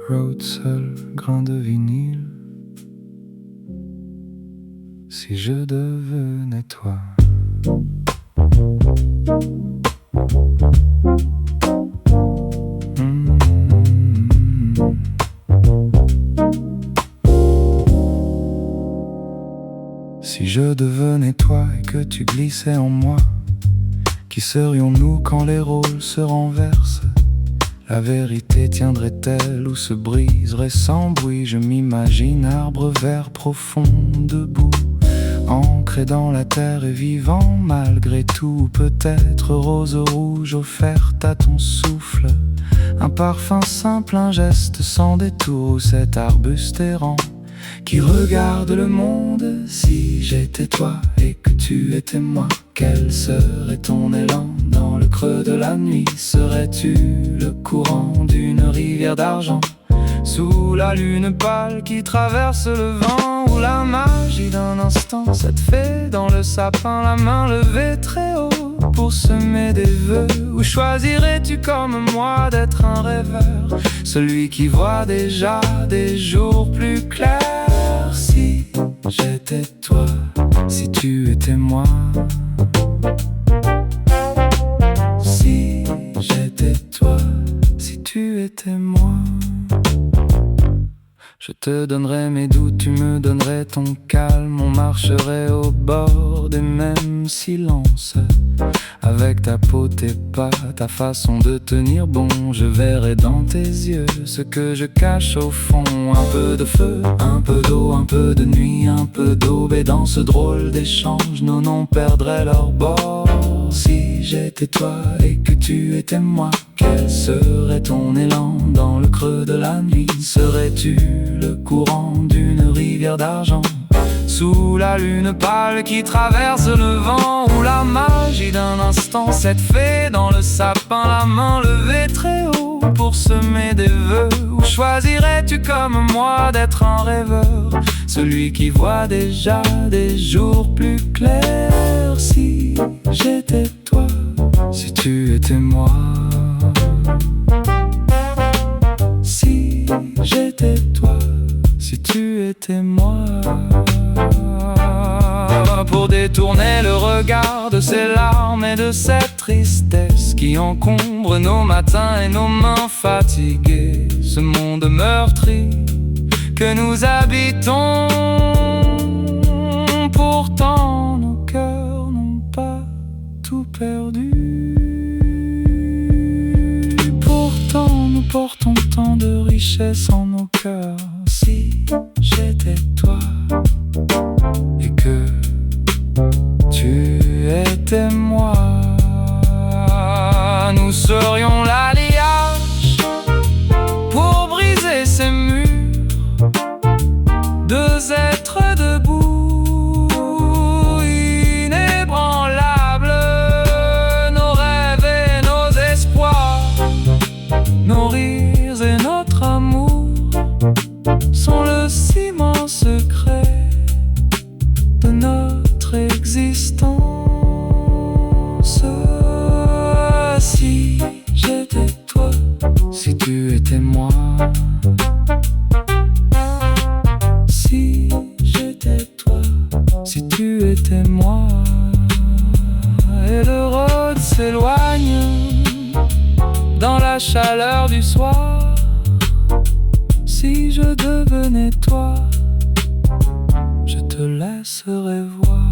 Road seul, grain de vinyle. Si je devenais toi. Si je devenais toi et que tu glissais en moi, qui serions-nous quand les rôles se renversent? La vérité tiendrait-elle ou se briserait sans bruit? Je m'imagine arbre vert profond, debout, ancré dans la terre et vivant malgré tout. Peut-être rose rouge offerte à ton souffle, un parfum simple, un geste sans détour, ou cet arbuste errant qui regarde le monde. Si j'étais toi et que tu étais moi, quel serait ton élan dans le creux de la nuit? Serais-tu le courant d'une rivière d'argent sous la lune pâle qui traverse le vent, ou la magie d'un instant, cette fée dans le sapin, la main levée très haut pour semer des vœux? Ou choisirais-tu comme moi d'être un rêveur, celui qui voit déjà des jours plus clairs? Si j'étais toi, si tu étais moi. Si j'étais toi, si tu étais moi. Je te donnerais mes doutes, tu me donnerais ton calme. On marcherait au bord des mêmes silences. Avec ta peau, tes pas, ta façon de tenir bon, je verrais dans tes yeux ce que je cache au fond. Un peu de feu, un peu d'eau, un peu de nuit, un peu d'aube. Et dans ce drôle d'échange, nos noms perdraient leur bord. Si j'étais toi et que tu étais moi, quel serait ton élan dans le creux de la nuit? Serais-tu le courant d'une rivière d'argent sous la lune pâle qui traverse le vent, ou la magie d'un instant, cette fée dans le sapin, la main levée très haut pour semer des vœux? Ou choisirais-tu comme moi d'être un rêveur, celui qui voit déjà des jours plus clairs? Si j'étais toi, si tu étais moi. Si j'étais toi, si tu étais moi. Pour détourner le regard de ces larmes et de cette tristesse qui encombre nos matins et nos mains fatiguées, ce monde meurtri que nous habitons. Pourtant nos cœurs n'ont pas tout perdu. Pourtant nous portons tant de richesse en nos cœurs. Si j'étais toi et que tu étais moi, nous serions l'alliage pour briser ces murs. Deux êtres debout, inébranlables, nos rêves et nos espoirs, nos rires et notre amour sont le ciment secret de notre existence. Si j'étais toi, si tu étais moi. Si j'étais toi, si tu étais moi. Et le road s'éloigne dans la chaleur du soir. Si je devenais toi, je te laisserais voir.